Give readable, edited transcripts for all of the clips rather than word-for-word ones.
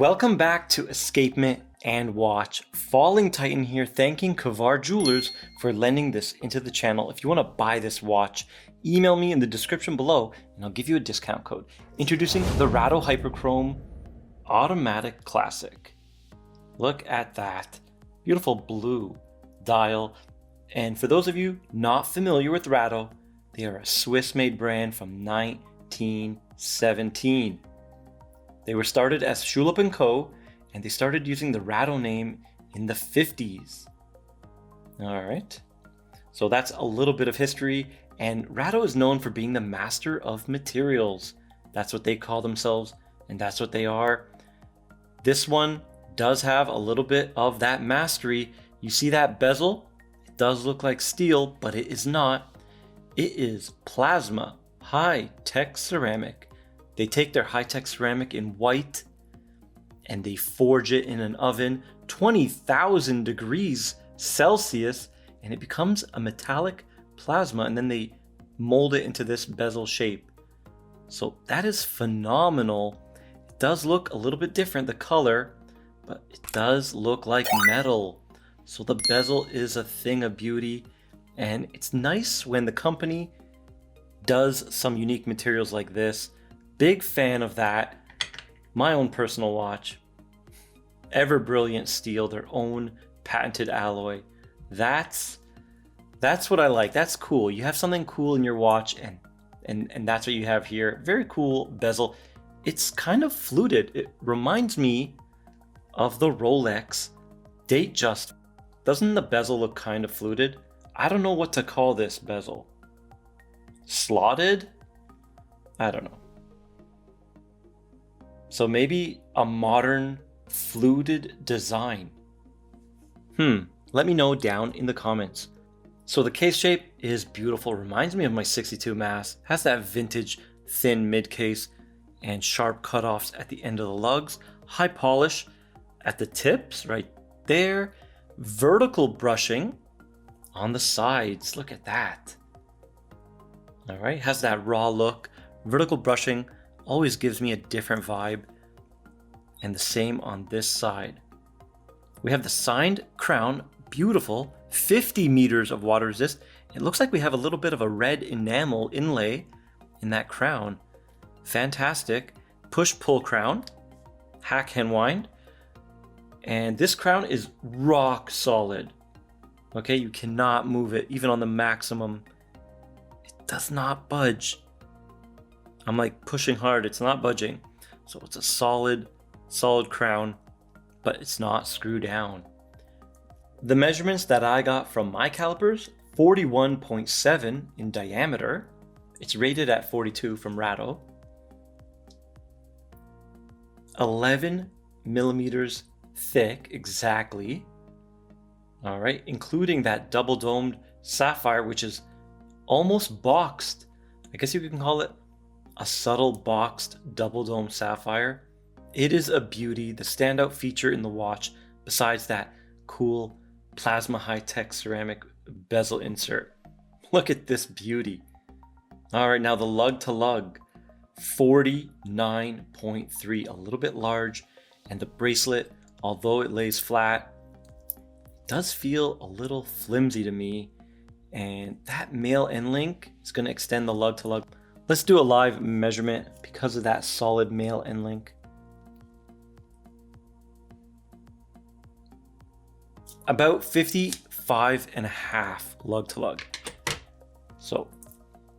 Welcome back to Escapement and Watch. Falling Titan here, thanking Kavar Jewelers for lending this into the channel. If you want to buy this watch, email me in the description below and I'll give you a discount code. Introducing the Rado Hyperchrome Automatic Classic. Look at that. Beautiful blue dial. And for those of you not familiar with Rado, they are a Swiss-made brand from 1917. They were started as Schulep & Co. and they started using the Rado name in the 50s. All right, so that's a little bit of history, and Rado is known for being the master of materials. That's what they call themselves, and that's what they are. This one does have a little bit of that mastery. You see that bezel? It does look like steel, but it is not. It is plasma, high-tech ceramic. They take their high-tech ceramic in white and they forge it in an oven, 20,000 degrees Celsius, and it becomes a metallic plasma, and then they mold it into this bezel shape. So that is phenomenal. It does look a little bit different, the color, but it does look like metal. So the bezel is a thing of beauty, and it's nice when the company does some unique materials like this. Big fan of that. My own personal watch. Ever Brilliant Steel, their own patented alloy. That's what I like. That's cool. You have something cool in your watch, and that's what you have here. Very cool bezel. It's kind of fluted. It reminds me of the Rolex Datejust. Doesn't the bezel look kind of fluted? I don't know what to call this bezel. Slotted? I don't know. So maybe a modern fluted design. Let me know down in the comments. So the case shape is beautiful. Reminds me of my 62 mass. Has that vintage thin mid case and sharp cutoffs at the end of the lugs. High polish at the tips right there. Vertical brushing on the sides. Look at that. All right, has that raw look. Vertical brushing always gives me a different vibe, and the same on this side. We have the signed crown, beautiful, 50 meters of water resist. It looks like we have a little bit of a red enamel inlay in that crown. Fantastic. Push-pull crown, hack henwind, and this crown is rock solid. Okay, you cannot move it, even on the maximum. It does not budge. I'm like pushing hard, it's not budging. So it's a solid crown, but it's not screwed down. The measurements that I got from my calipers, 41.7 in diameter. It's rated at 42 from Rado. 11 millimeters thick, exactly. All right, including that double domed sapphire, which is almost boxed. I guess you can call it a subtle boxed double dome sapphire. It is a beauty, the standout feature in the watch, besides that cool plasma high-tech ceramic bezel insert. Look at this beauty. All right, now the lug to lug, 49.3, a little bit large, and the bracelet, although it lays flat, does feel a little flimsy to me, and that male end link is going to extend the lug to lug. Let's do a live measurement because of that solid male end link. About 55.5 lug to lug. So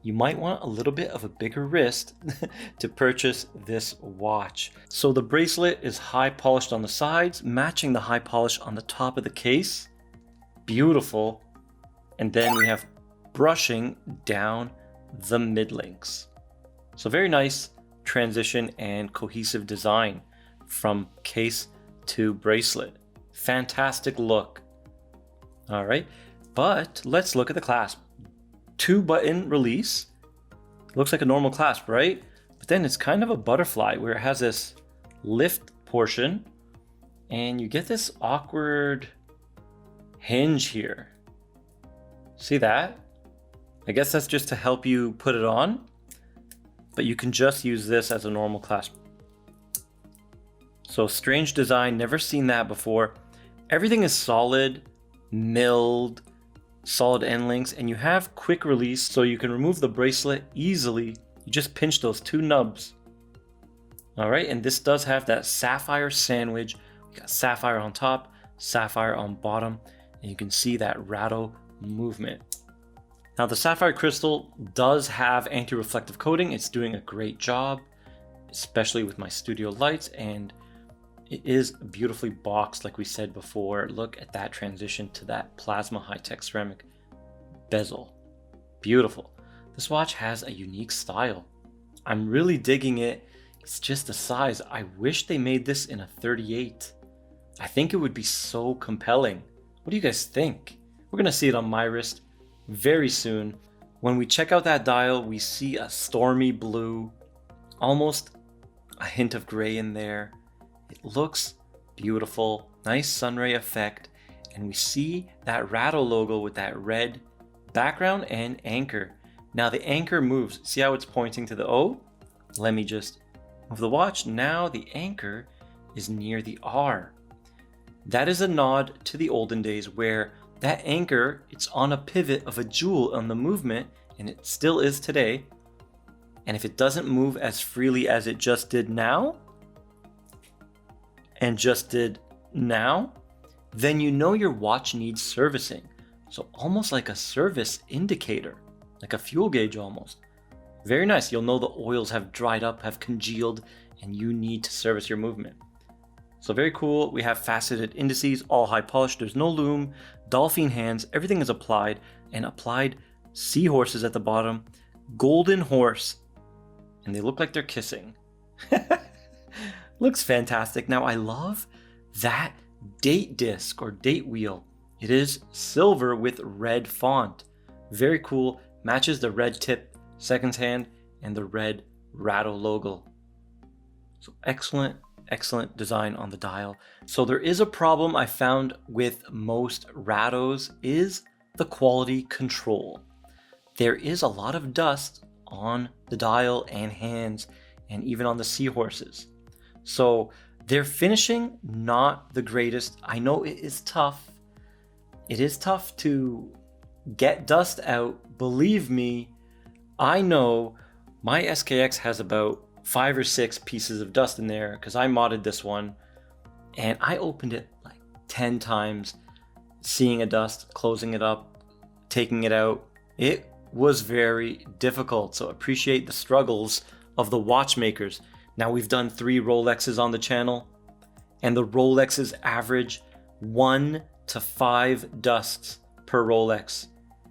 you might want a little bit of a bigger wrist to purchase this watch. So the bracelet is high polished on the sides, matching the high polish on the top of the case. Beautiful. And then we have brushing down the mid links. So very nice transition and cohesive design from case to bracelet. Fantastic look. All right, but let's look at the clasp. 2-button release. Looks like a normal clasp, right? But then it's kind of a butterfly where it has this lift portion and you get this awkward hinge here. See that? I guess that's just to help you put it on, but you can just use this as a normal clasp. So strange design, never seen that before. Everything is solid, milled, solid end links, and you have quick release so you can remove the bracelet easily. You just pinch those two nubs. All right, and this does have that sapphire sandwich. We got sapphire on top, sapphire on bottom, and you can see that Rado movement. Now the sapphire crystal does have anti-reflective coating. It's doing a great job, especially with my studio lights, and it is beautifully boxed like we said before. Look at that transition to that plasma high-tech ceramic bezel. Beautiful. This watch has a unique style. I'm really digging it. It's just the size. I wish they made this in a 38. I think it would be so compelling. What do you guys think? We're gonna see it on my wrist very soon. When we check out that dial, we see a stormy blue, almost a hint of gray in there. It looks beautiful, nice sunray effect, and we see that Rado logo with that red background and anchor. Now the anchor moves. See how it's pointing to the O? Let me just move the watch. Now the anchor is near the R. That is a nod to the olden days where that anchor, it's on a pivot of a jewel on the movement, and it still is today. And if it doesn't move as freely as it just did now, and just did now, then you know your watch needs servicing. So almost like a service indicator, like a fuel gauge almost. Very nice. You'll know the oils have dried up, have congealed, and you need to service your movement. So very cool. We have faceted indices, all high polished. There's no lume, dolphin hands. Everything is applied, and applied seahorses at the bottom. Golden horse. And they look like they're kissing. Looks fantastic. Now I love that date disc or date wheel. It is silver with red font. Very cool. Matches the red tip seconds hand and the red Rado logo. So excellent design on the dial. So there is a problem I found with most Rados is the quality control. There is a lot of dust on the dial and hands and even on the seahorses. So their finishing, not the greatest. I know it is tough. It is tough to get dust out. Believe me, I know my SKX has about 5 or 6 pieces of dust in there because I modded this one and I opened it like 10 times, seeing a dust, closing it up, taking it out. It was very difficult. So appreciate the struggles of the watchmakers. Now we've done 3 Rolexes on the channel, and the Rolexes average 1 to 5 dusts per Rolex.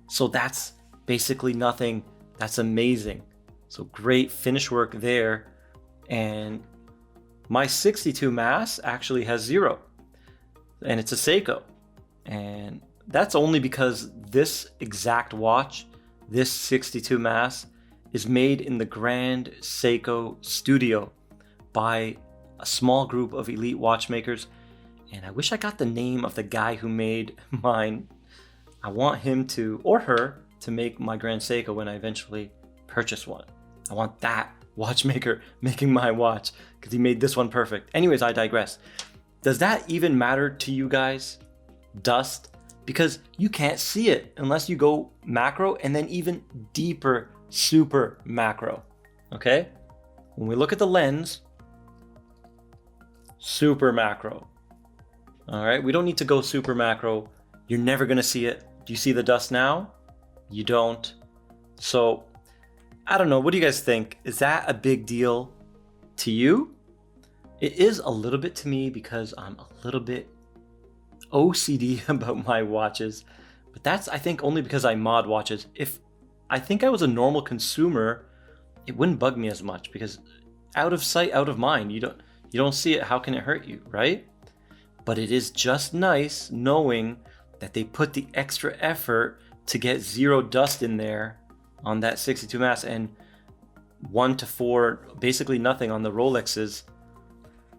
So that's basically nothing. That's amazing. So great finish work there. And my 62 mass actually has 0, and it's a Seiko. And that's only because this exact watch, this 62 mass, is made in the Grand Seiko studio by a small group of elite watchmakers. And I wish I got the name of the guy who made mine. I want him to, or her, to make my Grand Seiko when I eventually purchase one. I want that watchmaker making my watch because he made this one perfect. Anyways, I digress. Does that even matter to you guys? Dust? Because you can't see it unless you go macro and then even deeper, super macro. Okay? When we look at the lens, super macro. All right, we don't need to go super macro. You're never gonna see it. Do you see the dust now? You don't. So, I don't know, what do you guys think? Is that a big deal to you? It is a little bit to me because I'm a little bit OCD about my watches. But that's, I think, only because I mod watches. If I think I was a normal consumer, it wouldn't bug me as much because out of sight, out of mind. You don't see it, how can it hurt you, right? But it is just nice knowing that they put the extra effort to get 0 dust in there on that 62 mass and 1 to 4, basically nothing on the Rolexes,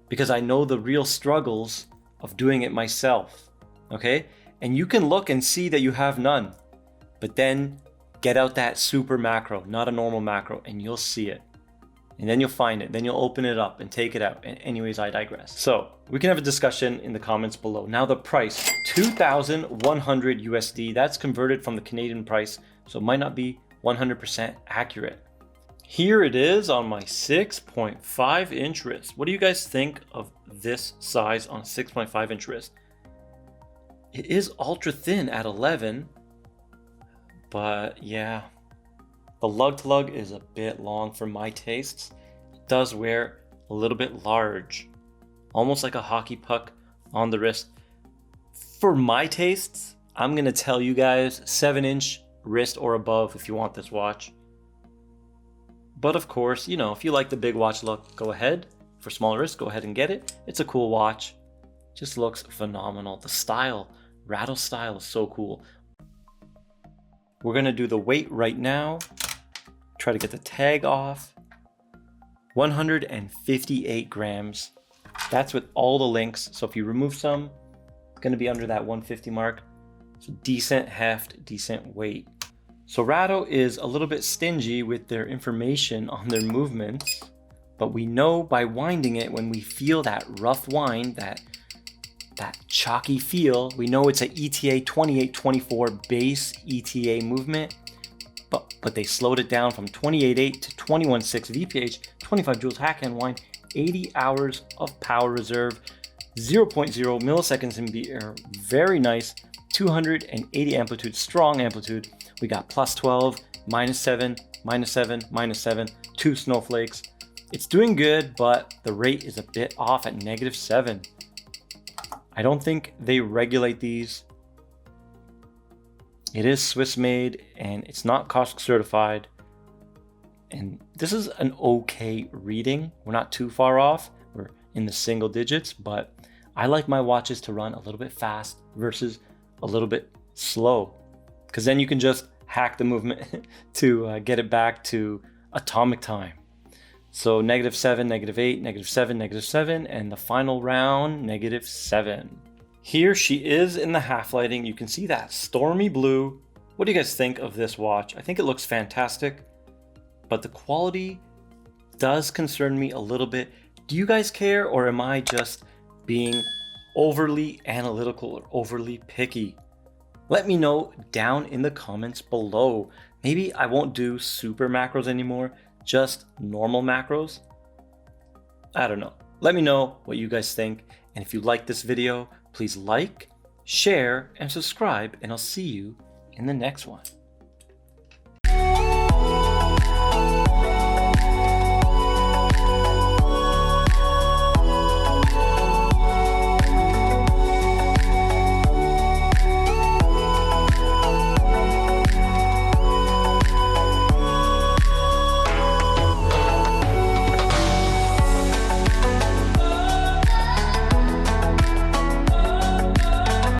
because I know the real struggles of doing it myself, okay? And you can look and see that you have none, but then get out that super macro, not a normal macro, and you'll see it. and then you'll find it. Then you'll open it up and take it out. And anyways, I digress. So we can have a discussion in the comments below. Now the price, 2,100 USD. That's converted from the Canadian price, so it might not be 100% accurate. Here it is on my 6.5 inch wrist. What do you guys think of this size on a 6.5 inch wrist? It is ultra thin at 11, but yeah, the lug to lug is a bit long for my tastes. It does wear a little bit large, almost like a hockey puck on the wrist. For my tastes, I'm gonna tell you guys 7-inch wrist or above if you want this watch. But of course, you know, if you like the big watch look, go ahead. For smaller wrists, go ahead and get it. It's a cool watch. Just looks phenomenal. The style, Rado style is so cool. We're gonna do the weight right now. Try to get the tag off. 158 grams. That's with all the links. So if you remove some, it's gonna be under that 150 mark. So decent heft, decent weight. So Rado is a little bit stingy with their information on their movements, but we know by winding it, when we feel that rough wind, that chalky feel, we know it's an ETA 2824 base ETA movement, but they slowed it down from 28.8 to 21.6 VPH, 25 joules hack hand wind, 80 hours of power reserve, 0.0 milliseconds in the air, very nice, 280 amplitude, strong amplitude. We got +12, -7, -7, -7, 2 snowflakes. It's doing good, but the rate is a bit off at -7. I don't think they regulate these. It is Swiss made and it's not COSC certified. And this is an okay reading. We're not too far off. We're in the single digits, but I like my watches to run a little bit fast versus a little bit slow, because then you can just hack the movement to get it back to atomic time. So -7, -8, -7, -7, and the final round, -7. Here she is in the half lighting. You can see that stormy blue. What do you guys think of this watch? I think it looks fantastic, but the quality does concern me a little bit. Do you guys care, or am I just being overly analytical or overly picky? Let me know down in the comments below. Maybe I won't do super macros anymore, just normal macros. I don't know. Let me know what you guys think. And if you like this video, please like, share, and subscribe, and I'll see you in the next one.